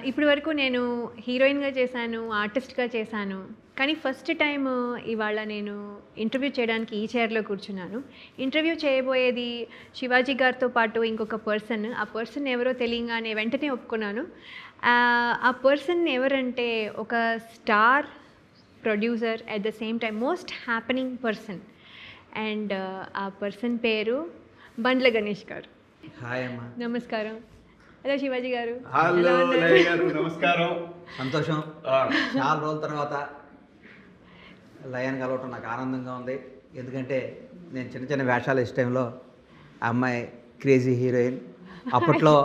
ఇప్పటి వరకు నేను హీరోయిన్గా చేశాను, ఆర్టిస్ట్గా చేశాను. కానీ ఫస్ట్ టైం ఇవాళ నేను ఇంటర్వ్యూ చేయడానికి ఈ చైర్లో కూర్చున్నాను. ఇంటర్వ్యూ చేయబోయేది శివాజీ గారితో పాటు ఇంకొక పర్సన్. ఆ పర్సన్ ఎవరో తెలియగానే వెంటనే ఒప్పుకున్నాను. ఆ పర్సన్ ఎవరంటే ఒక star producer, at the same time most happening person. And ఆ పర్సన్ పేరు బండ్ల గణేష్ గారు. హాయ్ అమ్మా. నమస్కారం. హలో శివాజీ గారు. హలో గారు, నమస్కారం. సంతోషం. చాలా రోజుల తర్వాత లయాన్ని కలవటం నాకు ఆనందంగా ఉంది. ఎందుకంటే నేను చిన్న చిన్న వేషాలు ఇష్ట టైంలో ఆ అమ్మాయి క్రేజీ హీరోయిన్. అప్పట్లో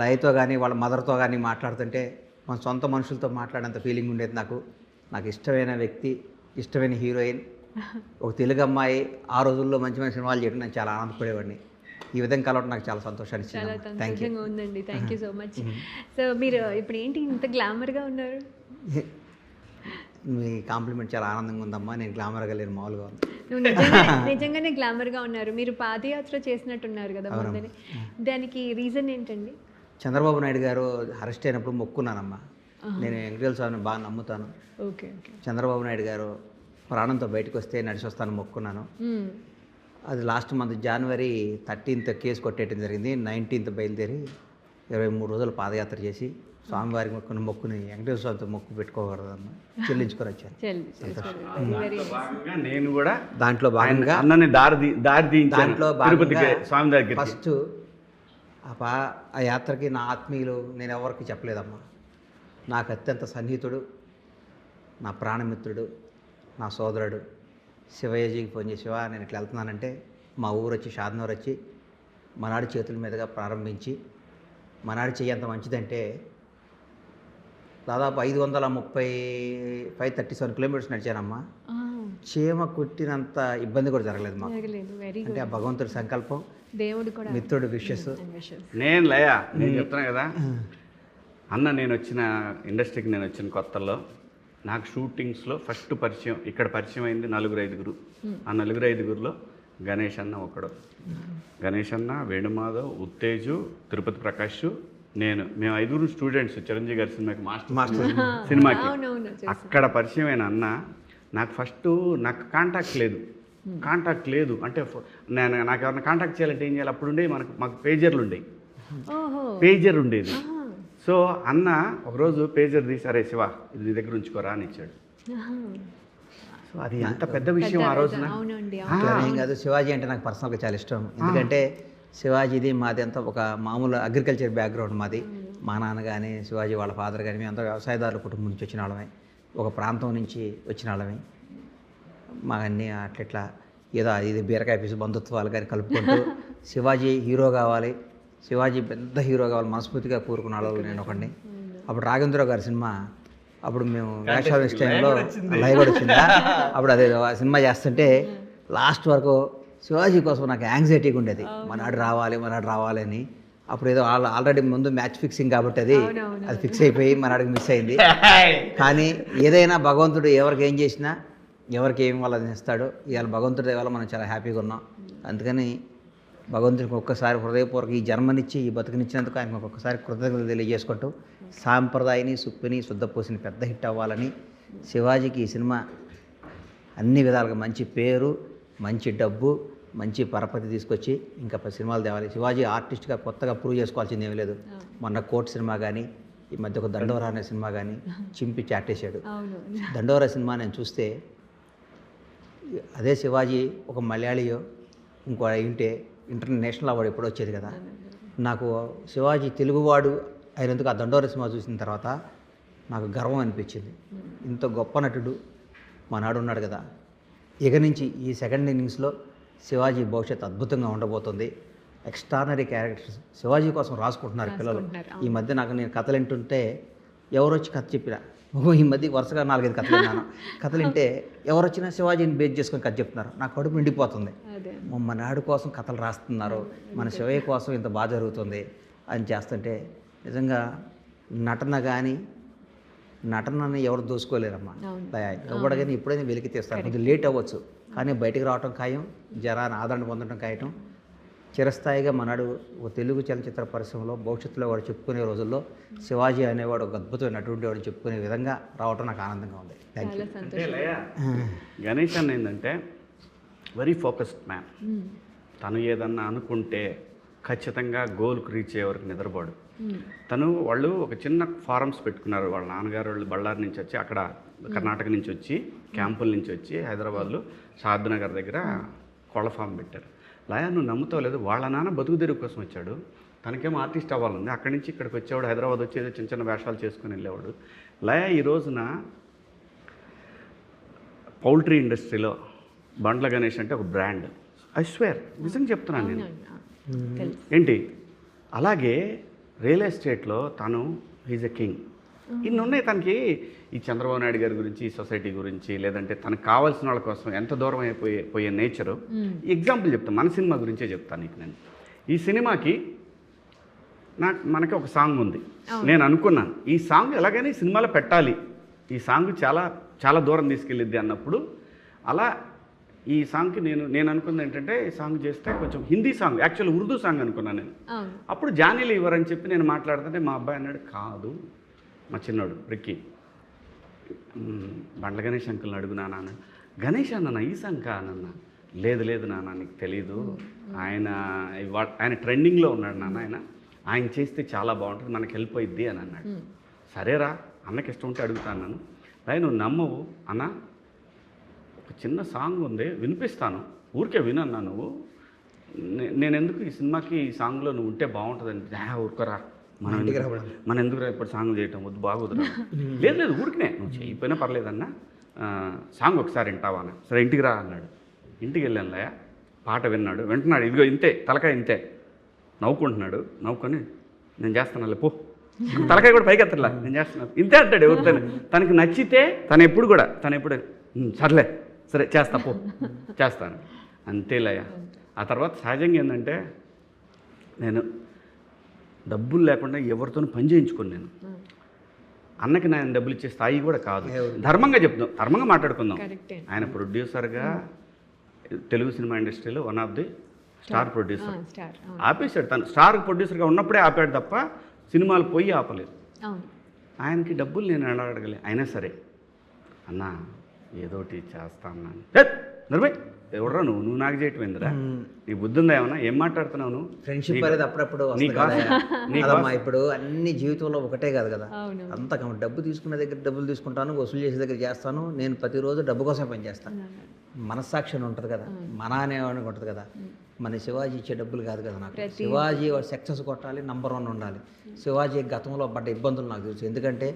లయతో కానీ వాళ్ళ మదర్తో కానీ మాట్లాడుతుంటే మన సొంత మనుషులతో మాట్లాడేంత ఫీలింగ్ ఉండేది నాకు ఇష్టమైన వ్యక్తి, ఇష్టమైన హీరోయిన్, ఒక తెలుగు అమ్మాయి. ఆ రోజుల్లో మంచి మంచి సినిమాలు చేయడం నేను చాలా ఆనందపడేవాడిని. ఈ విధంగా కలవటం నాకు చాలా సంతోషాన్ని ఇచ్చింది. చాలా సంతోషంగా ఉందండి. Thank you so much. So మీరు ఇప్పుడు ఏంటి ఇంత గ్లామర్గా ఉన్నారు? మీ కాంప్లిమెంట్ చాలా ఆనందంగా ఉందమ్మా. నేను గ్లామర్గా లేను, మామూలుగా ఉంది. నువ్వు నిజంగానే గ్లామర్గా ఉన్నారు. మీరు పాదయాత్ర చేసినట్టున్నారు కదా ముందని, దానికి రీజన్ ఏంటండి? చంద్రబాబు నాయుడు గారు అరెస్ట్ అయినప్పుడు మొక్కున్నానమ్మా. నేను వెంకటేశ్వర స్వామిని బాగా నమ్ముతాను. Okay okay. చంద్రబాబు నాయుడు గారు ప్రాణంతో బయటకు వస్తే నడిచి వస్తాను మొక్కున్నాను. అది లాస్ట్ మంత్ జనవరి 13th కేసు కొట్టేయడం జరిగింది. 19th బయలుదేరి 23 రోజులు పాదయాత్ర చేసి స్వామివారికి మొక్కుని వెంకటేశ్వర స్వామితో మొక్కు పెట్టుకోకూడదమ్మా, చెల్లించుకొని వచ్చాను. నేను కూడా దాంట్లో భాగంగా అన్నని దారి దాంట్లో తిరుపతికి స్వామి దగ్గర ఫస్ట్ ఆ యాత్రకి నా ఆత్మీయులు నేను ఎవరికి చెప్పలేదమ్మా. నాకు అత్యంత సన్నిహితుడు, నా ప్రాణమిత్రుడు, నా సోదరుడు శివయ్యజీకి ఫోన్ చేసి, శివ నేను ఇట్లా వెళ్తున్నానంటే మా ఊరు వచ్చి షాద్నగర్ వచ్చి మనాడి చేతుల మీదుగా ప్రారంభించి, మనాడి చెయ్యి ఎంత మంచిదంటే దాదాపు 537 కిలోమీటర్స్ నడిచానమ్మా. చీమ కుట్టినంత ఇబ్బంది కూడా జరగలేదు మాకు. అంటే ఆ భగవంతుడి సంకల్పం, దేవుడు కూడా, మిత్రుడు విషెస్. నేను చెప్తున్నా కదా అన్న, నేను వచ్చిన ఇండస్ట్రీకి నేను వచ్చిన కొత్తలో నాకు షూటింగ్స్లో ఫస్ట్ పరిచయం ఇక్కడ పరిచయం అయింది 4-5. ఆ 4-5లో గణేష్ అన్న ఒకడు. గణేష్ అన్న, వేణుమాధవ్, ఉత్తేజు, తిరుపతి ప్రకాష్, మేము 5 స్టూడెంట్స్ చిరంజీవి గారి సినిమాకి మాస్టర్ సినిమాకి. అక్కడ పరిచయమైన అన్న నాకు ఫస్ట్ నాకు కాంటాక్ట్ లేదు అంటే నాకు ఎవరైనా కాంటాక్ట్ చేయాలంటే ఏం చేయాలి? అప్పుడు ఉండేవి మాకు పేజర్లు ఉండేది. సో అన్న ఒకరోజు పేజర్ తీసి, అరే శివ ఇది నీ దగ్గర ఉంచుకోరా అని ఇచ్చాడు. సో అది ఎంత పెద్ద విషయం ఆ రోజున. ఏం కాదు, శివాజీ అంటే నాకు పర్సనల్గా చాలా ఇష్టం. ఎందుకంటే శివాజీది మాది అంతా ఒక మామూలు అగ్రికల్చర్ బ్యాక్గ్రౌండ్ మాది. మా నాన్న కానీ శివాజీ వాళ్ళ ఫాదర్ కానీ మేమంతా వ్యవసాయదారుల కుటుంబం నుంచి వచ్చిన వాళ్ళమే, ఒక ప్రాంతం నుంచి వచ్చిన వాళ్ళమే. మాకన్నీ అట్లా ఏదో ఇది బీరకాయ పీసు బంధుత్వాలు కానీ కలుపుకుంటూ శివాజీ హీరో కావాలి, శివాజీ పెద్ద హీరో కావాలి మనస్ఫూర్తిగా కోరుకున్న వాళ్ళు నేను ఒకడిని. అప్పుడు రాఘవేంద్రరావు గారి సినిమా, అప్పుడు మేము వేషాలు టైంలో లైవ్ కూడా వచ్చిందా, అప్పుడు అదే సినిమా చేస్తుంటే లాస్ట్ వరకు శివాజీ కోసం నాకు యాంగ్జైటీగా ఉండేది, మనాడు రావాలి అని. అప్పుడు ఏదో ఆల్రెడీ ముందు మ్యాచ్ ఫిక్సింగ్ కాబట్టి అది ఫిక్స్ అయిపోయి మనాడికి మిస్ అయింది. కానీ ఏదైనా భగవంతుడు ఎవరికి ఏం చేసినా ఎవరికి ఏం వాళ్ళని ఇస్తాడో. ఇవాళ భగవంతుడి వల్ల మనం చాలా హ్యాపీగా ఉన్నాం. అందుకని భగవంతుడికి ఒక్కసారి హృదయపూర్వక ఈ జన్మనిచ్చి ఈ బతుకునిచ్చినందుకు ఆయనకు ఒక్కొక్కసారి కృతజ్ఞతలు తెలియజేసుకుంటూ, సాంప్రదాయని సుప్పిని శుద్ధపూసిని పెద్ద హిట్ అవ్వాలని, శివాజీకి ఈ సినిమా అన్ని విధాలుగా మంచి పేరు, మంచి డబ్బు, మంచి పరపతి తీసుకొచ్చి ఇంకా సినిమాలు తేవాలి. శివాజీ ఆర్టిస్ట్గా కొత్తగా ప్రూవ్ చేసుకోవాల్సింది ఏమీ లేదు. మొన్న కోర్ట్ సినిమా కానీ, ఈ మధ్య ఒక దండోరా అనే సినిమా కానీ చింపి చాటేశాడు. దండోరా సినిమా నేను చూస్తే అదే శివాజీ ఒక మలయాళీయో ఇంకో అయింటే ఇంటర్నేషనల్ అవార్డు ఎప్పుడు వచ్చేది కదా. నాకు శివాజీ తెలుగువాడు అయినందుకు ఆ దండోరా సినిమా చూసిన తర్వాత నాకు గర్వం అనిపించింది. ఇంత గొప్ప నటుడు మా నాడు ఉన్నాడు కదా. ఇక నుంచి ఈ సెకండ్ ఇన్నింగ్స్లో శివాజీ భవిష్యత్తు అద్భుతంగా ఉండబోతుంది. ఎక్స్ట్రానరీ క్యారెక్టర్స్ శివాజీ కోసం రాసుకుంటున్నారు పిల్లలు. ఈ మధ్య నేను కథలు వింటుంటే ఎవరు వచ్చి కథ చెప్పినా, ఈ మధ్య వరుసగా 4-5 కథలు విన్నాను. కథలు వింటే ఎవరు వచ్చినా శివాజీని బేస్ చేసుకొని కథ చెప్తున్నారు. నా కడుపు నిండిపోతుంది. మన నాడు కోసం కథలు రాస్తున్నారు, మన శివయ్య కోసం ఇంత బాగా జరుగుతుంది అని చేస్తుంటే నిజంగా నటనని ఎవరు దోసుకోలేరమ్మా. ఎవరు కానీ ఎప్పుడైనా వెలికి తీస్తారు. కొంచెం లేట్ అవ్వచ్చు కానీ బయటికి రావటం ఖాయం, జనాన్ని ఆదరణ పొందడం ఖాయం. చిరస్థాయిగా మనాడు ఒక తెలుగు చలనచిత్ర పరిశ్రమలో భవిష్యత్తులో వాడు చెప్పుకునే రోజుల్లో శివాజీ అనేవాడు ఒక అద్భుతమైన నటుడు వాడు చెప్పుకునే విధంగా రావటం నాకు ఆనందంగా ఉంది. Thank you. చాలా అంటే సంతోషం. లయ గణేష్ అన్న ఏంటంటే వెరీ ఫోకస్డ్ మ్యాన్. తను ఏదన్నా అనుకుంటే ఖచ్చితంగా గోల్కి రీచ్ అయ్యే వరకు నిద్రపోడు. వాళ్ళు ఒక చిన్న ఫారమ్స్ పెట్టుకున్నారు. వాళ్ళ నాన్నగారు వాళ్ళు బళ్ళారి నుంచి వచ్చి, అక్కడ కర్ణాటక నుంచి వచ్చి, క్యాంపుల నుంచి వచ్చి హైదరాబాద్లో షాద్నగర్ దగ్గర కోళ్ళ ఫామ్ పెట్టారు. లయ నువ్వు నమ్ముతావు లేదు, వాళ్ళ నాన్న బతుకు తెరువు కోసం వచ్చాడు, తనకేమో ఆర్టిస్ట్ అవ్వాలంది. అక్కడి నుంచి ఇక్కడికి వచ్చేవాడు, హైదరాబాద్ వచ్చి ఏదో చిన్న చిన్న వేషాలు చేసుకుని వెళ్ళేవాడు. లయ ఈ రోజున పౌల్ట్రీ ఇండస్ట్రీలో బండ్ల గణేష్ అంటే ఒక బ్రాండ్. ఐ స్వేర్, నిజంగా చెప్తున్నాను నేను. తెలుసు. ఏంటి అలాగే రియల్ ఎస్టేట్లో తను ఈజ్ ఎ కింగ్. ఇన్ని ఉన్నాయి తనకి. ఈ చంద్రబాబు నాయుడు గారి గురించి, ఈ సొసైటీ గురించి, లేదంటే తనకు కావాల్సిన వాళ్ళ కోసం ఎంత దూరం అయిపోయే నేచరు. ఎగ్జాంపుల్ చెప్తాను, మన సినిమా గురించే చెప్తాను నీకు. నేను ఈ సినిమాకి మనకి ఒక సాంగ్ ఉంది. నేను అనుకున్నాను ఈ సాంగ్ ఎలాగైనా ఈ సినిమాలో పెట్టాలి, ఈ సాంగ్ చాలా చాలా దూరం తీసుకెళ్ళిద్ది అన్నప్పుడు, అలా ఈ సాంగ్కి నేను అనుకున్నది ఏంటంటే, ఈ సాంగ్ చేస్తే కొంచెం Hindi song, actual Urdu song అనుకున్నాను నేను. అప్పుడు జానీలు ఇవ్వరని చెప్పి నేను మాట్లాడుతుంటే మా అబ్బాయి అన్నాడు, కాదు మా చిన్నోడు రిక్కీ, బండ్ల గణేష్ అంకుల్ని అడుగు నాన్న అన్నాడు. గణేష్ అన్న ఈ సాంగ్ కానన్న. లేదు లేదు నాన్న, నీకు తెలీదు, ఆయన ట్రెండింగ్లో ఉన్నాడు నాన్న, ఆయన చేస్తే చాలా బాగుంటుంది, మనకి హెల్ప్ అయ్యిద్ది అని అన్నాడు. సరేరా అన్నకి ఇష్టం ఉంటే అడుగుతాను నన్ను. రాయి నువ్వు నమ్మవు అన్న, ఒక చిన్న సాంగ్ ఉంది వినిపిస్తాను, ఊరికే వినన్నా నువ్వు, నేను ఎందుకు ఈ సినిమాకి ఈ సాంగ్లో నువ్వు ఉంటే బాగుంటుందని. ఊరుకోరా, మనం ఎందుకు ఇప్పుడు సాంగ్ చేయటం వద్దు, బాగోదురా. లేదు లేదు ఊరికినే, నువ్వు చేయకపోయినా పర్లేదన్నా, సాంగ్ ఒకసారి వింటావా అన్న. సరే ఇంటికి రా అన్నాడు. ఇంటికి వెళ్ళాను లయ, పాట విన్నాడు, వింటున్నాడు, ఇదిగో ఇంతే తలకాయ ఇంతే, నవ్వుకుంటున్నాడు. నవ్వుకొని నేను చేస్తాను పో, తలకాయ కూడా పైకి ఎత్తలా, నేను చేస్తున్నాను ఇంతే అంటాడు. ఎవరితో తనకి నచ్చితే తను ఎప్పుడు సర్లే సరే చేస్తా పో, చేస్తాను అంతే లయ. ఆ తర్వాత సహజంగా ఏంటంటే, నేను డబ్బులు లేకుండా ఎవరితోనూ పని చేయించుకోను. నేను అన్నకి నేను డబ్బులు ఇచ్చే స్థాయి కూడా కాదు. ధర్మంగా చెప్తాం, ధర్మంగా మాట్లాడుకుందాం. ఆయన ప్రొడ్యూసర్గా తెలుగు సినిమా ఇండస్ట్రీలో one of the star producer. ఆపేశాడు, తను స్టార్ ప్రొడ్యూసర్గా ఉన్నప్పుడే ఆపాడు తప్ప సినిమాలు పోయి ఆపలేదు. ఆయనకి డబ్బులు నేను ఎలా అడగలే. అయినా సరే అన్నా ఏదోటి చేస్తా అన్నాను. నిర్మయ్ ఎవడరా నువ్వు నాకు చేయటం ఏందిరా, నీ బుద్ధి ఉందా ఏమన్నా, ఏం మాట్లాడుతున్నావు నువ్వు? ఫ్రెండ్షిప్ అనేది అప్పుడప్పుడు ఇప్పుడు అన్ని జీవితంలో ఒకటే కాదు కదా, అంత డబ్బు తీసుకునే దగ్గర డబ్బులు తీసుకుంటాను, వసూలు చేసే దగ్గర చేస్తాను. నేను ప్రతిరోజు డబ్బు కోసమే పని చేస్తాను. మనస్సాక్షి ఉంటుంది కదా, మన అనేవాడికి ఉంటుంది కదా. మన శివాజీ ఇచ్చే డబ్బులు కాదు కదా నాకు. శివాజీ సక్సెస్ కొట్టాలి, నంబర్ 1 ఉండాలి. శివాజీ గతంలో పడ్డ ఇబ్బందులు నాకు తెలుసు. ఎందుకంటే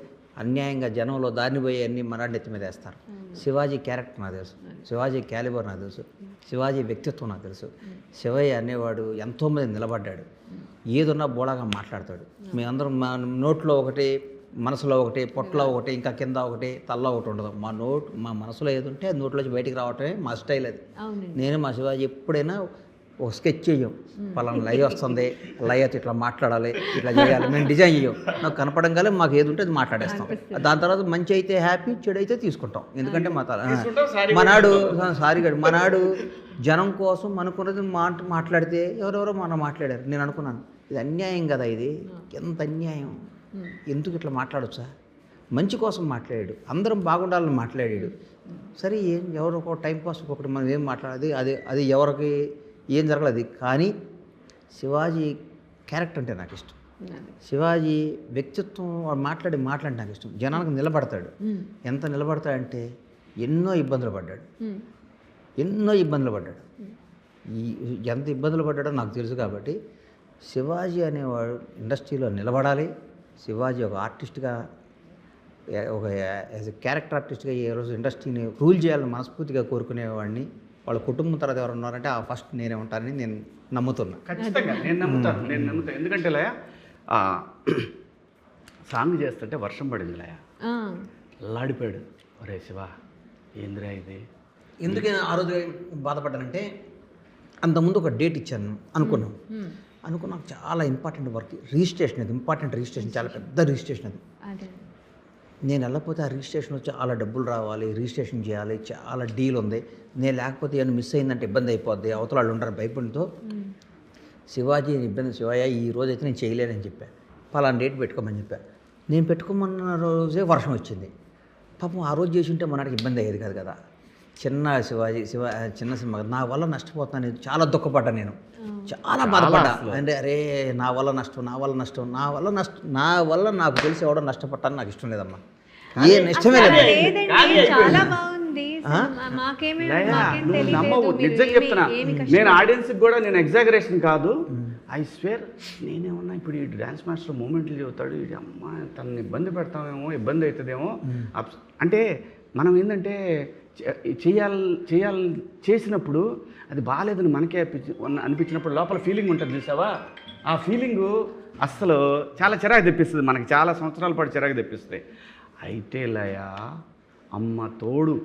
అన్యాయంగా జనంలో దారిని పోయి అన్ని మనాడి నెత్తి మీద వేస్తారు. శివాజీ క్యారెక్టర్ నాకు తెలుసు, శివాజీ క్యాలిబర్ నాకు తెలుసు, శివాజీ వ్యక్తిత్వం నాకు తెలుసు. శివయ్య అనేవాడు ఎంతోమంది నిలబడ్డాడు, ఏదున్నా బోళాగా మాట్లాడతాడు. మేమందరం మా నోట్లో ఒకటి, మనసులో ఒకటి, పొట్టలో ఒకటి, ఇంకా కింద ఒకటి, తల్లో ఒకటి ఉండదు. మా మనసులో ఏది ఉంటే అది నోట్లోంచి బయటికి రావటమే మా స్టైల్ అది. నేను మా శివాజీ ఎప్పుడైనా ఒక స్కెచ్ చెయ్యం, పలానా లయ వస్తుంది, లయతో ఇట్లా మాట్లాడాలి, ఇట్లా చేయాలి, మేము డిజైన్ చేయం. నాకు కనపడంగానే మాకు ఏది ఉంటే అది మాట్లాడేస్తాం. దాని తర్వాత మంచి అయితే హ్యాపీ, చెడు అయితే తీసుకుంటాం. ఎందుకంటే మనాడు జనం కోసం అనుకున్నది మాట్లాడితే ఎవరెవరో మనం మాట్లాడారు. నేను అనుకున్నాను ఇది అన్యాయం కదా, ఇది ఎంత అన్యాయం, ఎందుకు ఇట్లా మాట్లాడొచ్చా? మంచి కోసం మాట్లాడాడు, అందరం బాగుండాలని మాట్లాడాడు. సరే ఎవరో ఒక టైంపాస్ ఒకటి మనం ఏం మాట్లాడేది అది ఎవరికి ఏం జరగలేదు. కానీ శివాజీ క్యారెక్టర్ అంటే నాకు ఇష్టం. శివాజీ వ్యక్తిత్వం మాట్లాడే మాటలంటే నాకు ఇష్టం. జనానికి నిలబడతాడు. ఎంత నిలబడతాడంటే ఎన్నో ఇబ్బందులు పడ్డాడు. ఎంత ఇబ్బందులు పడ్డాడో నాకు తెలుసు. కాబట్టి శివాజీ అనేవాడు ఇండస్ట్రీలో నిలబడాలి. శివాజీ ఒక ఆర్టిస్ట్గా, ఒక యాజ్ ఎ క్యారెక్టర్ ఆర్టిస్ట్గా ఈ రోజు ఇండస్ట్రీని రూల్ చేయాలని మనస్ఫూర్తిగా కోరుకునేవాడిని. వాళ్ళ కుటుంబం తర్వాత ఎవరు ఉన్నారంటే ఆ ఫస్ట్ నేనే ఉంటానని నేను నమ్ముతున్నా. ఖచ్చితంగా నేను నమ్ముతాను. ఎందుకంటే లయ సాంగ్ చేస్తుంటే వర్షం పడింది. లయ అల్లాడిపోయాడు, ఒరే శివ ఏందిరా ఇది. ఎందుకు ఆ రోజు బాధపడ్డానంటే, అంతకుముందు ఒక డేట్ ఇచ్చాను అనుకున్నాం చాలా ఇంపార్టెంట్ వర్క్, రిజిస్ట్రేషన్. అది ఇంపార్టెంట్ రిజిస్ట్రేషన్, చాలా పెద్ద రిజిస్ట్రేషన్ అది. నేను వెళ్ళకపోతే ఆ రిజిస్ట్రేషన్ చాలా డబ్బులు రావాలి, రిజిస్ట్రేషన్ చేయాలి, చాలా డీల్ ఉంది. నేను లేకపోతే ఏమైనా మిస్ అయిందంటే ఇబ్బంది అయిపోద్ది, అవతల వాళ్ళు ఉంటారు భయపడితో. శివాజీని ఇబ్బంది, శివయ్య ఈ రోజు అయితే నేను చేయలేనని చెప్పాను. పలానా డేట్ పెట్టుకోమని చెప్పాను. నేను పెట్టుకోమన్న రోజే వర్షం వచ్చింది. పాపం ఆ రోజు చేసి ఉంటే మనకి ఇబ్బంది అయ్యేది కాదు కదా. చిన్న చిన్న సినిమా నా వల్ల నష్టపోతున్నాను, చాలా దుఃఖపడ్డా నేను, చాలా బాధపడ్డా. అంటే అరే నా వల్ల నష్టం నా వల్ల నాకు తెలిసి ఎవడో నష్టపడ్డాను నాకు ఇష్టం లేదమ్మా. ఏ ఇష్టమే లేదు. చాలా బాగుంది. నిజంగా చెప్తున్నా, నేను ఆడియన్స్కి కూడా నేను ఎగ్జాగరేషన్ కాదు, ఐ స్వేర్ నేనేమన్నా ఇప్పుడు ఈ డ్యాన్స్ మాస్టర్ మూమెంట్లు చెబుతాడు, ఇది అమ్మ తనని ఇబ్బంది పెడతామేమో, ఇబ్బంది అవుతుందేమో. అంటే మనం ఏంటంటే చేసినప్పుడు అది బాగాలేదని మనకే అనిపించినప్పుడు లోపల ఫీలింగ్ ఉంటుంది చూసావా, ఆ ఫీలింగు అస్సలు చాలా చిరాకు తెప్పిస్తుంది, మనకి చాలా సంవత్సరాల పాటు చిరాకు తెప్పిస్తుంది. అయితే లయ అమ్మ తోడు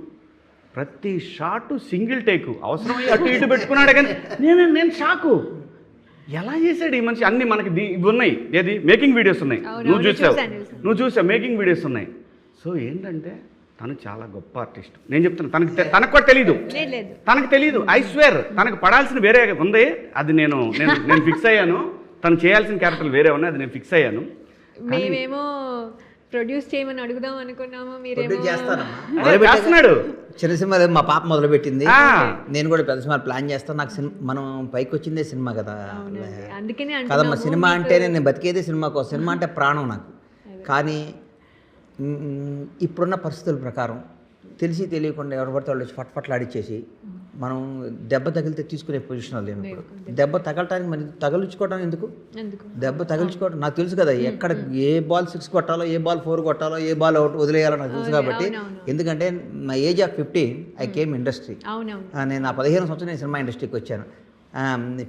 ప్రతి షాటు సింగిల్ టేకు, అవసరమయ్యి అటు ఇటు పెట్టుకున్నాడే కానీ నేను షాకు. ఎలా చేశాడు ఈ మనిషి? అన్నీ మనకి ఇవి ఉన్నాయి, ఏది మేకింగ్ వీడియోస్ ఉన్నాయి, నువ్వు చూసావు మేకింగ్ వీడియోస్ ఉన్నాయి. సో ఏంటంటే తను చాలా గొప్ప ఆర్టిస్ట్. నేను చెప్తున్నా, తనకు కూడా తెలియదు, ఐ స్వేర్ తనకు పడాల్సిన వేరే ఉంది, అది నేను ఫిక్స్ అయ్యాను. తను చేయాల్సిన క్యారెక్టర్లు వేరే ఉన్నాయి, అది నేను ఫిక్స్ అయ్యాను. మేమేమో ప్రొడ్యూస్ చేయమని అడుగుదాం అనుకున్నాము, చేస్తున్నాడు. చిన్న సినిమా మా పాప మొదలుపెట్టింది, నేను కూడా పెద్ద సినిమా ప్లాన్ చేస్తాను. నాకు మనం పైకి వచ్చిందే సినిమా కదా, కదమ్మా సినిమా అంటే నేను బతికేదే సినిమా కోసం. సినిమా అంటే ప్రాణం నాకు. కానీ ఇప్పుడున్న పరిస్థితుల ప్రకారం తెలిసి తెలియకుండా ఎవరు పడితే వాళ్ళు వచ్చి ఫట్ఫట్లాడిచ్చేసి మనం దెబ్బ తగిలితే తీసుకునే పొజిషన్లో లేము. దెబ్బ తగలటానికి మరి తగిలించుకోవడానికి ఎందుకు? దెబ్బ తగిలించుకోవడం నాకు తెలుసు కదా, ఎక్కడ ఏ బాల్ 6 కొట్టాలో, ఏ బాల్ 4 కొట్టాలో, ఏ బాల్ అవుట్ వదిలేయాలో నాకు తెలుసు. కాబట్టి ఎందుకంటే నా age of 15 I came industry. నేను నా 15 సంవత్సరం నేను సినిమా ఇండస్ట్రీకి వచ్చాను,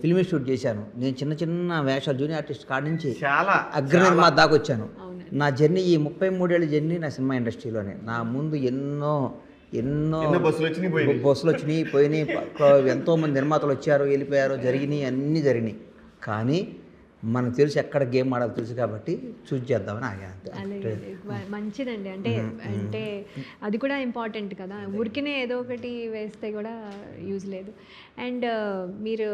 ఫిల్మ్ ఇన్స్టిట్యూట్ చేశాను. నేను చిన్న వేషాలు జూనియర్ ఆర్టిస్ట్ కాడి నుంచి చాలా అగ్రనిర్మాత దాకా వచ్చాను. నా జర్నీ ఈ 33 ఏళ్ళ జర్నీ నా సినిమా ఇండస్ట్రీలోనే. నా ముందు ఎన్నో బస్సులు వచ్చినాయి, పోయినాయి, ఎంతోమంది నిర్మాతలు వచ్చారు, వెళ్ళిపోయారు, అన్నీ జరిగినాయి. కానీ మనకు తెలుసు ఎక్కడ గేమ్ ఆడాలో తెలుసు కాబట్టి చూస్ చేద్దామని ఆగా. మంచిదండి. అంటే అది కూడా ఇంపార్టెంట్ కదా, ఊరికినే ఏదో ఒకటి వేస్తే కూడా యూజ్ లేదు. అండ్ మీరు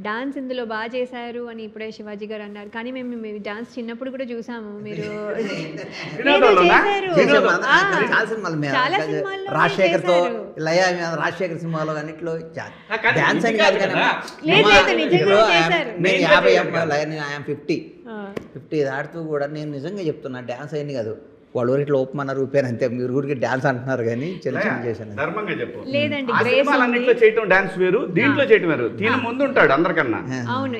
డాన్స్ ఇందులో బాగా చేశారు అని ఇప్పుడే శివాజీ గారు అన్నారు, కానీ మేము డాన్స్ చిన్నప్పుడు కూడా చూసాము. మీరు రాజశేఖర్తో రాజశేఖర్ సినిమాలో అన్నిట్లో డాన్స్ అని కాదు కానీ నేను 50 దాటుతూ కూడా నేను నిజంగా చెప్తున్నా డాన్స్ అయింది కాదు. వాళ్ళు ఊరికి ఒప్పమన్నారు, ఊపాను అంతే. మీరు ఊరికి డాన్స్ అంటున్నారు కానీ చిన్న చేశాను. ధర్మంగా చెప్పు, చేయటం డాన్స్ వేరు, దీంట్లో చేయటం వేరు. దీని ముందు ఉంటాడు అందరికన్నా. అవును,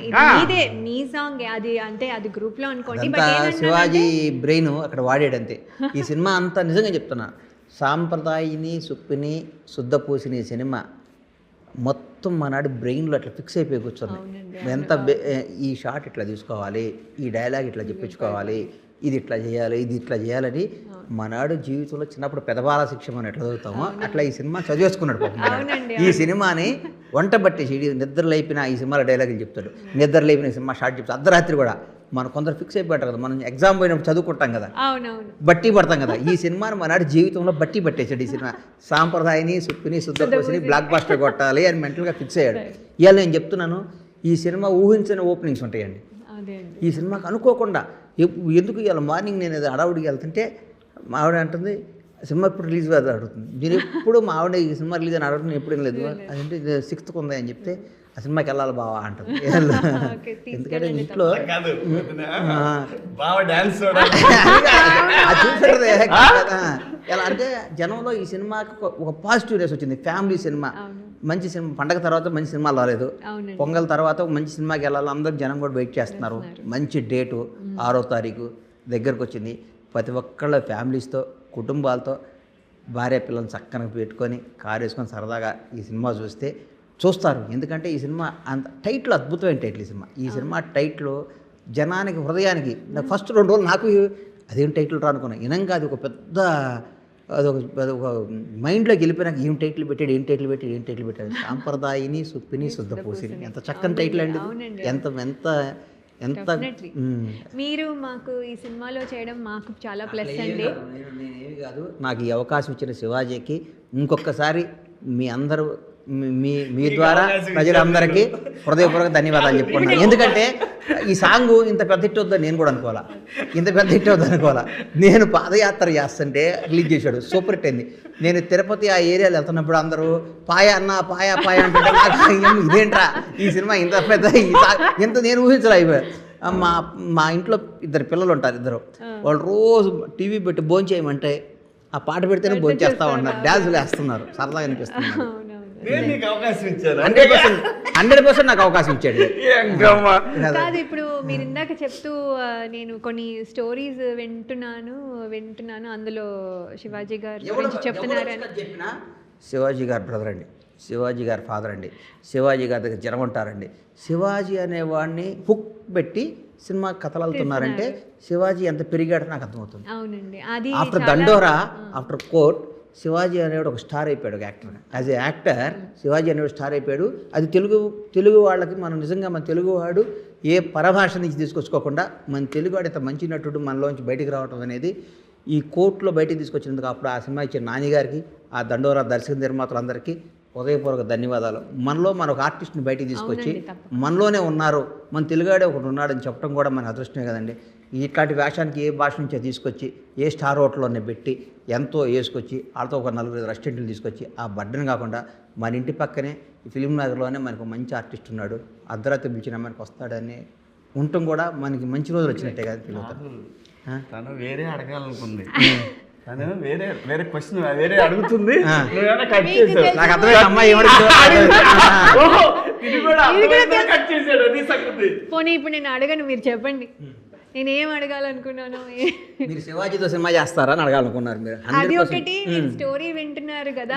మీ సాంగ్ అది, అంటే అది గ్రూప్ లో అనుకోండి. శివాజీ బ్రెయిన్ అక్కడ వాడాడు అంతే. ఈ సినిమా అంతా నిజంగా చెప్తున్నా, సాంప్రదాయిని సుప్పిని శుద్ధపూసిని సినిమా మొత్తం మనాడు బ్రెయిన్లో అట్లా ఫిక్స్ అయిపోయి కూర్చుంది. ఎంత ఈ షాట్ ఇట్లా తీసుకోవాలి, ఈ డైలాగ్ ఇట్లా చెప్పించుకోవాలి, ఇది ఇట్లా చేయాలని మనాడు జీవితంలో చిన్నప్పుడు పెదబాల శిక్ష మనం ఎట్లా చదువుతామో అట్లా ఈ సినిమా చదివేసుకున్నాడు పాపం. ఈ సినిమాని వంట పట్టేసి నిద్రలేపిన ఈ సినిమాలో డైలాగులు చెప్తాడు, నిద్రలేపిన సినిమా షార్ట్ చెప్తాడు. అర్ధరాత్రి కూడా మనం కొందరు ఫిక్స్ అయిపోయారు కదా, మనం ఎగ్జామ్ పోయినప్పుడు చదువుకుంటాం కదా, బట్టి పడతాం కదా. ఈ సినిమాని మనాడు జీవితంలో బట్టి పట్టేశాడు. ఈ సినిమా సాంప్రదాయని సుప్పిని శుద్ధపూసిని బ్లాక్ బాస్టర్ కొట్టాలి అని మెంటల్గా ఫిక్స్ అయ్యాడు. ఇవాళ నేను చెప్తున్నాను, ఈ సినిమా ఊహించని ఓపెనింగ్స్ ఉంటాయండి. ఈ సినిమాకి అనుకోకుండా ఎందుకు ఇవాళ మార్నింగ్ నేను ఏదో అడవుడికి వెళ్తుంటే మా ఆవిడ అంటుంది సినిమా ఎప్పుడు రిలీజ్ కాదు అడుగుతుంది. నేను ఎప్పుడు మా ఆవిడ ఈ సినిమా రిలీజ్ అని అడగడం ఎప్పుడు ఏం లేదు. అదంటే 6th ఉంది అని చెప్తే ఆ సినిమాకి వెళ్ళాలి బావా అంటుంది. ఎందుకంటే ఇంట్లో ఎలా అంటే జనంలో ఈ సినిమాకి ఒక పాజిటివ్నెస్ వచ్చింది. ఫ్యామిలీ సినిమా, మంచి సినిమా. పండగ తర్వాత మంచి సినిమా రాలేదు, పొంగల్ తర్వాత ఒక మంచి సినిమాకి వెళ్ళాలి, అందరూ జనం కూడా వెయిట్ చేస్తున్నారు. మంచి డేటు 6వ తారీఖు దగ్గరకు వచ్చింది. ప్రతి ఒక్కళ్ళ ఫ్యామిలీస్తో, కుటుంబాలతో, భార్య పిల్లల్ని చక్కగా పెట్టుకొని కారు వేసుకొని సరదాగా ఈ సినిమా చూస్తారు. ఎందుకంటే ఈ సినిమా అంత టైటిల్ అద్భుతమైన టైటిల్. ఈ సినిమా టైటిల్ జనానికి హృదయానికి ఫస్ట్ 2 రోజులు నాకు అదేం టైటిల్ రానుకున్నాను. ఇనంగా అది ఒక పెద్ద అదొక మైండ్లోకి వెళ్ళిపోయినాక ఏం టైటిల్ పెట్టాడు సాంప్రదాయిని సుప్పిని శుద్ధపూసిని. ఎంత చక్కని టైటిల్ అండి. ఎంత మీరు మాకు ఈ సినిమాలో చేయడం మాకు చాలా ప్లస్ అండి. నేనేమి కాదు, నాకు ఈ అవకాశం ఇచ్చిన శివాజీకి ఇంకొకసారి మీ అందరూ మీ ద్వారా ప్రజలందరికీ హృదయపూర్వక ధన్యవాదాలు చెప్పుకున్నాను. ఎందుకంటే ఈ సాంగ్ ఇంత పెద్ద హిట్ వద్దని నేను కూడా అనుకోవాలా, ఇంత పెద్ద హిట్ వద్దని అనుకోవాలా. నేను పాదయాత్ర చేస్తుంటే రిలీజ్ చేశాడు, సూపర్ హిట్ అయింది. నేను తిరుపతి ఆ ఏరియాలో వెళ్తున్నప్పుడు అందరూ పాయ అన్న పాయ పాయ అంటే నాకు ఇదేంట్రా ఈ సినిమా ఇంత పెద్ద ఇంత నేను ఊహించలే. మా ఇంట్లో 2 పిల్లలు ఉంటారు, 2 వాళ్ళు రోజు టీవీ పెట్టి భోంచేయమంటే ఆ పాట పెడితేనే భోంచేస్తా ఉన్నారు, డ్యాన్సులు వేస్తున్నారు, సరదాగా అనిపిస్తున్నారు. 100% నాకు అవకాశం ఇచ్చాడు. కాదు, ఇప్పుడు మీరు ఇందాక చెప్తూ నేను కొన్ని స్టోరీస్ వింటున్నాను అందులో శివాజీ గారి గురించి చెప్తున్నారని. శివాజీ గారు బ్రదర్ అండి, శివాజీ గారి ఫాదర్ అండి, శివాజీ గారి దగ్గర జనం ఉంటారండి. శివాజీ అనేవాడిని హుక్ పెట్టి సినిమా కథలు వెళ్తున్నారంటే శివాజీ ఎంత పెరిగాడో నాకు అర్థమవుతుంది. అవునండి, అది ఆఫ్టర్ దండోరా, ఆఫ్టర్ కోర్ట్, శివాజీ అనేవాడు ఒక స్టార్ అయిపోయాడు, ఒక actor. As a actor Shivaji అనేవాడు స్టార్ అయిపోయాడు. అది తెలుగు వాళ్ళకి మనం నిజంగా మన తెలుగువాడు ఏ పరభాష నుంచి తీసుకొచ్చుకోకుండా మన తెలుగువాడు ఇంత మంచి నటుడు మనలోంచి బయటికి రావడం అనేది ఈ కోర్టులో బయటికి తీసుకొచ్చినందుకు అప్పుడు ఆ సినిమా ఇచ్చిన నాని గారికి, ఆ దండోరా దర్శక నిర్మాతలందరికీ హృదయపూర్వక ధన్యవాదాలు. మనలో మన ఒక ఆర్టిస్ట్ని బయటికి తీసుకొచ్చి మనలోనే ఉన్నారు, మన తెలుగువాడే ఒకటి ఉన్నాడని చెప్పడం కూడా మన అదృష్టమే కదండి. ఇట్లాంటి వేషానికి ఏ భాష నుంచో తీసుకొచ్చి ఏ స్టార్ హోటల్లోనే పెట్టి ఎంతో వేసుకొచ్చి వాళ్ళతో ఒక 4 రెస్టారెంట్లు తీసుకొచ్చి ఆ బడ్డను కాకుండా మన ఇంటి పక్కనే ఫిలిం నగర్లోనే మనకు మంచి ఆర్టిస్ట్ ఉన్నాడు, అర్ధరాత్రి పిలిచిన మనకు వస్తాడని ఉండటం కూడా మనకి మంచి రోజులు వచ్చినట్టే కదా ఫీల్ అవుతాను. తను వేరే అడగాలనుకుంది, తను వేరే క్వశ్చన్ వేరే అడుగుతుంది. నాకు అర్థమైంది అమ్మాయి పోనీ ఇప్పుడు నేను అడగను, మీరు చెప్పండి నేనేం అడగాలనుకున్నాను. మీరు శివాజీతో సినిమా చేస్తారా అని అడగాలనుకున్నారు మీరు. అది ఒకటి, స్టోరీ వింటున్నారు కదా,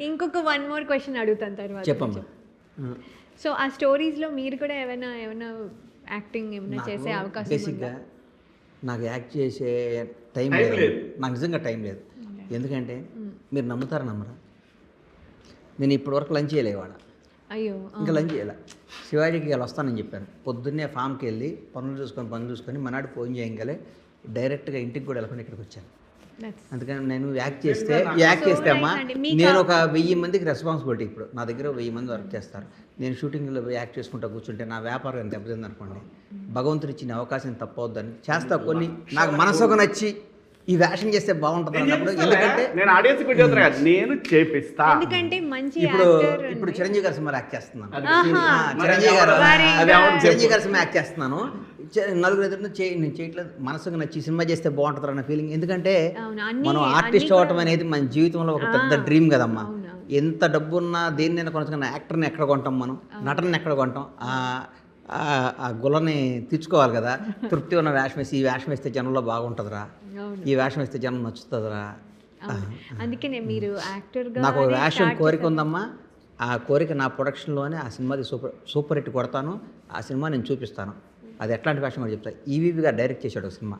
ఇంకొక 1 more క్వశ్చన్ అడుగుతాను తర్వాత. చెప్పమ్మా. సో ఆ స్టోరీస్లో మీరు కూడా ఏమైనా యాక్టింగ్ ఏమైనా చేసే అవకాశం? బేసిక్గా నాకు యాక్ట్ చేసే టైం లేదు, నాకు నిజంగా టైం లేదు. ఎందుకంటే మీరు నమ్ముతారా నమ్మరా, నేను ఇప్పటివరకు లంచ్ చేయలేవాడ. అయ్యో, ఇంకా లంచ్ చేయాలి. శివాజీకి ఇలా వస్తానని చెప్పాను, పొద్దున్నే ఫామ్కి వెళ్ళి పనులు చూసుకొని మనాడు ఫోన్ చేయగలే డైరెక్ట్గా ఇంటికి కూడా వెళ్ళకుండా ఇక్కడికి వచ్చాను. అందుకని నేను యాక్ట్ చేస్తే అమ్మా నేను ఒక 1000 మందికి రెస్పాన్సిబిలిటీ. ఇప్పుడు నా దగ్గర 1000 మంది వర్క్ చేస్తారు. నేను షూటింగ్లో యాక్ట్ చేసుకుంటూ కూర్చుంటే నా వ్యాపారం దెబ్బతింది అనుకోండి, భగవంతుడు ఇచ్చిన అవకాశం తప్పవద్దని చేస్తా. కొన్ని నాకు మనసుకు నచ్చి ఈ వేషం చేస్తే బాగుంటుంది అన్నప్పుడు, ఎందుకంటే నేను ఆడియన్స్ పెట్టేస్తా, నేను చేపిస్తా. ఎందుకంటే మంచి ఇప్పుడు చిరంజీవి గారి సినిమా యాక్ట్ చేస్తున్నాను, చిరంజీవి గారి సినిమా యాక్ట్ చేస్తున్నాను. 4 ఎదురు నేను చేయట్లేదు, మనసుకు నచ్చి సినిమా చేస్తే బాగుంటుంది అన్న ఫీలింగ్. ఎందుకంటే మనం ఆర్టిస్ట్ అవ్వటం అనేది మన జీవితంలో ఒక పెద్ద డ్రీమ్ కదమ్మా. ఎంత డబ్బు ఉన్నా దేన్నైనా కొనుక్కున్న యాక్టర్ని ఎక్కడ కొంటాం, మనం నటనని ఎక్కడ కొంటాం? ఆ గులని తీర్చుకోవాలి కదా. తృప్తి ఉన్న వేషం వేసి ఈ వేషం వేస్తే జనంలో బాగుంటుందిరా, ఈ వేషం వేస్తే జనం నచ్చుతుందిరా. అందుకే మీరు యాక్టర్గా నాకు వేషం కోరిక ఉందమ్మా. ఆ కోరిక నా ప్రొడక్షన్లోనే ఆ సినిమాది సూపర్ హిట్ కొడతాను, ఆ సినిమా నేను చూపిస్తాను. అది ఎట్లాంటి వేషం అని చెప్తాను. ఈవీవి గారు డైరెక్ట్ చేశాడు ఒక సినిమా,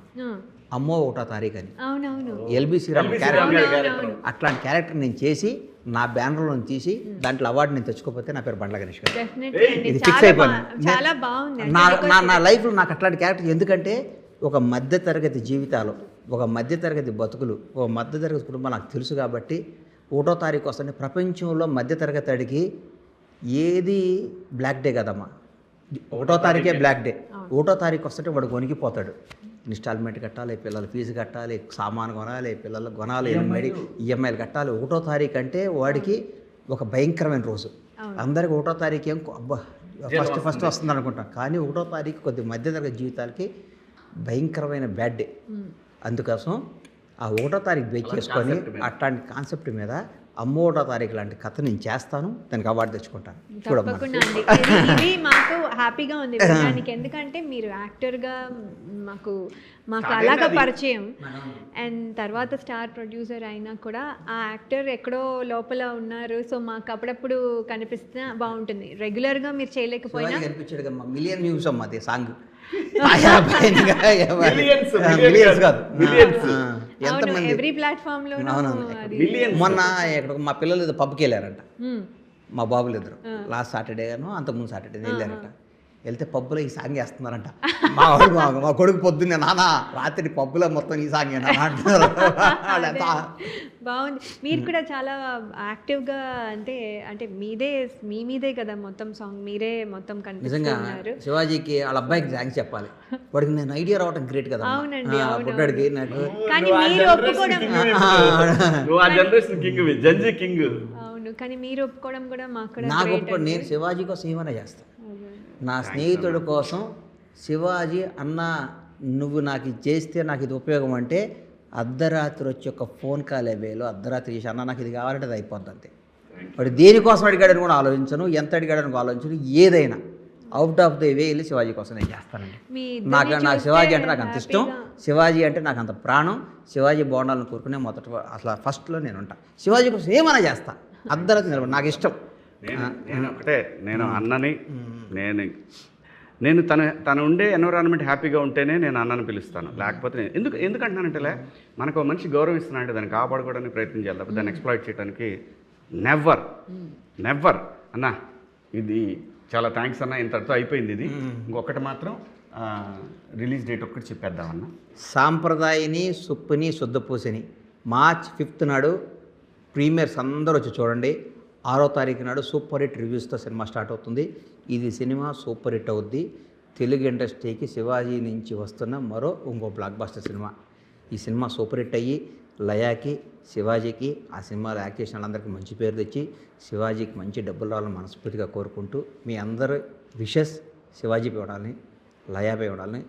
అమ్మో 1వ తారీఖు అని, ఎల్బి శ్రీరామ్ క్యారెక్టర్. అట్లాంటి క్యారెక్టర్ నేను చేసి నా బ్యానర్లో తీసి దాంట్లో అవార్డు నేను తెచ్చుకోకపోతే నా పేరు బండ్ల గణేష్ గారు. ఇది ఫిక్స్ అయిపోయింది నా లైఫ్లో. నాకు అట్లాంటి క్యారెక్టర్ ఎందుకంటే ఒక మధ్యతరగతి జీవితాలు, ఒక మధ్యతరగతి బతుకులు, ఒక మధ్యతరగతి కుటుంబం నాకు తెలుసు కాబట్టి 1వ తారీఖు వస్తుంది. ప్రపంచంలో మధ్యతరగతి అడిగి ఏది బ్లాక్ డే కదమ్మా, 1వ తారీఖే బ్లాక్ డే. 1వ తారీఖు వస్తుంటే వాడు కొనికిపోతాడు. ఇన్స్టాల్మెంట్ కట్టాలి, పిల్లల ఫీజు కట్టాలి, సామాను కొనాలి, పిల్లలకు కొనాలి, ఈఎంఐలు కట్టాలి. 1వ తారీఖు అంటే వాడికి ఒక భయంకరమైన రోజు. అందరికి 1వ తారీఖు ఏం అబ్బా ఫస్ట్ వస్తుంది అనుకుంటాం, కానీ 1వ తారీఖు కొద్ది మధ్యతరగతి జీవితాలకి భయంకరమైన బ్యాడ్ డే. అందుకోసం ఆ 1వ తారీఖు బేస్ చేసుకొని అట్లాంటి కాన్సెప్ట్ మీద అమ్మో 1వ తారీఖు లాంటి కథ నేను చేస్తాను, దానికి అవార్డు తెచ్చుకుంటాను. తప్పకుండా అండి, ఇది మాకు హ్యాపీగా ఉంది వినడానికి. ఎందుకంటే మీరు యాక్టర్గా మాకు అలాగా పరిచయం, అండ్ తర్వాత స్టార్ ప్రొడ్యూసర్ అయినా కూడా ఆ యాక్టర్ ఎక్కడో లోపల ఉన్నారు. సో మాకు అప్పుడప్పుడు కనిపిస్తే బాగుంటుంది. రెగ్యులర్గా మీరు చేయలేకపోయినా కనిపించాడు. మిలియన్ వ్యూస్ అమ్మా అది సాంగ్. ఎవ్రీ ప్లాట్ఫామ్ లో. మొన్న మా పిల్లలు పబ్కి వెళ్ళారంట, మా బాబులు 2 లాస్ట్ సాటర్డే గాను అంతకుముందు సాటర్డే వెళ్ళారట. వెళ్తే పబ్బులో ఈ సాంగ్ వేస్తున్నారంట. మా కొడుకు పొద్దున్నే నాన్న రాత్రి పబ్బులో మొత్తం ఈ సాంగ్ అంటున్నారు. బాగుంది. మీరు కూడా చాలా యాక్టివ్గా అంటే మీదే కదా మొత్తం సాంగ్, మీరే మొత్తం నిజంగా కనిపిస్తున్నారు. శివాజీకి వాళ్ళ అబ్బాయికి థ్యాంక్స్ చెప్పాలి. వాడికి నేను ఐడియా రావడం గ్రేట్ కదా అవునండి, పుట్టాడికి నాకు. కానీ మీరు ఒప్పుకోవడం నువ్వు ఆ జనరేషన్ కింగ్, జంజీ కింగ్. అవును, కానీ మీరు ఒప్పుకోవడం కూడా మాకు కూడా నాకు great అండి. నేను శివాజీ కోసం ఏమైనా చేస్తాను. అవును. నా స్నేహితుడి కోసం శివాజీ అన్న నువ్వు నాకు ఇది చేస్తే నాకు ఇది ఉపయోగం అంటే అర్ధరాత్రి వచ్చి ఒక ఫోన్ కాల్ వేలో అర్ధరాత్రి చేసి అన్న నాకు ఇది కావాలంటే అది అయిపోద్ది అంతే. వాడు దేనికోసం అడిగాడని కూడా ఆలోచించను, ఎంత అడిగాడని ఆలోచించను, ఏదైనా అవుట్ ఆఫ్ ది వే వెళ్ళి శివాజీ కోసం నేను చేస్తానండి. మీ నాకు ఇద్దరిని శివాజీ చూస్తే అంటే నాకు అంత ఇష్టం, హ్యాపీగా- శివాజీ అంటే నాకు అంత ప్రాణం. శివాజీ బాగుండాలని కోరుకునే అసలు ఫస్ట్లో నేను ఉంటా. శివాజీ కోసం ఏమైనా చేస్తా, అర్ధరాత్రి నిలబడి నాకు ఇష్టం. నేను ఒకటే, నేను అన్నని నేను తన ఉండే ఎన్విరాన్మెంట్ హ్యాపీగా ఉంటేనే నేను అన్నని పిలుస్తాను. లేకపోతే ఎందుకంటున్నానంటే మనకు ఒక మనిషి గౌరవం ఇస్తున్నానంటే దాన్ని కాపాడుకోవడానికి ప్రయత్నం చేయాలి, తప్ప దాన్ని ఎక్స్ప్లాయిట్ చేయడానికి నెవర్ అన్న ఇది చాలా థ్యాంక్స్ అన్న, ఇంతటితో అయిపోయింది ఇది. ఇంకొకటి మాత్రం రిలీజ్ డేట్ ఒక్కటి చెప్పేద్దామన్న. సాంప్రదాయని సుప్పుని శుద్ధపూసని మార్చ్ 5th నాడు ప్రీమియర్స్ అందరూ వచ్చి చూడండి. 6వ తారీఖు నాడు సూపర్ హిట్ రివ్యూస్తో సినిమా స్టార్ట్ అవుతుంది. ఇది సినిమా సూపర్ హిట్ అవుద్ది. తెలుగు ఇండస్ట్రీకి శివాజీ నుంచి వస్తున్న ఇంకో బ్లాక్ బస్టర్ సినిమా. ఈ సినిమా సూపర్ హిట్ అయ్యి లయాకి శివాజీకి ఆ సినిమాలో యాక్ట్ చేసిన వాళ్ళందరికీ మంచి పేరు తెచ్చి శివాజీకి మంచి డబ్బులు రావాలని మనస్ఫూర్తిగా కోరుకుంటూ మీ అందరి విషెస్ శివాజీపై ఉండాలని లయాపై ఉండాలని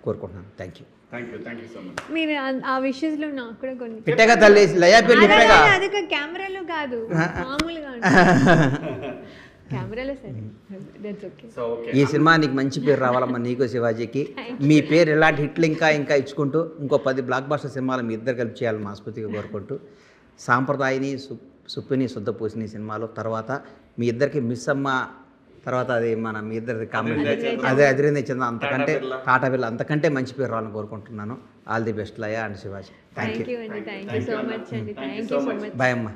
కోరుకుంటున్నాను. Thank you so much. మీరు ఆ విషయస్ లో నాకు కూడా కొన్ని పెట్టాగా తల్లి లయా పేరు చెప్పాగా. అదొక కెమెరాలో కాదు, మామూలుగా కెమెరాలో సరే, దట్స్ ఓకే. సో ఓకే, ఈ సినిమా నీకు మంచి పేరు రావాలమ్మా, నీకు శివాజీకి. మీ పేరు ఇలాంటి హిట్లు ఇంకా ఇచ్చుకుంటూ ఇంకో 10 బ్లాక్ బస్టర్ సినిమాలు మీ ఇద్దరు కలిపి చేయాలని మనస్ఫూర్తిగా కోరుకుంటూ సాంప్రదాయని సుప్పిని శుద్ధపూసిని సినిమాలో తర్వాత మీ ఇద్దరికి మిస్ అమ్మ తర్వాత అది మీ ఇద్దరిది కామెంట్ అదే అదిరింది ఇచ్చింది అంతకంటే టాటా బిర్లా అంతకంటే మంచి పేరు రావాలని కోరుకుంటున్నాను. All the best Laya and Shivaji. Thank you. అండి, థ్యాంక్ యూ సో మచ్ అండి, thank you so much. Bye అమ్మ.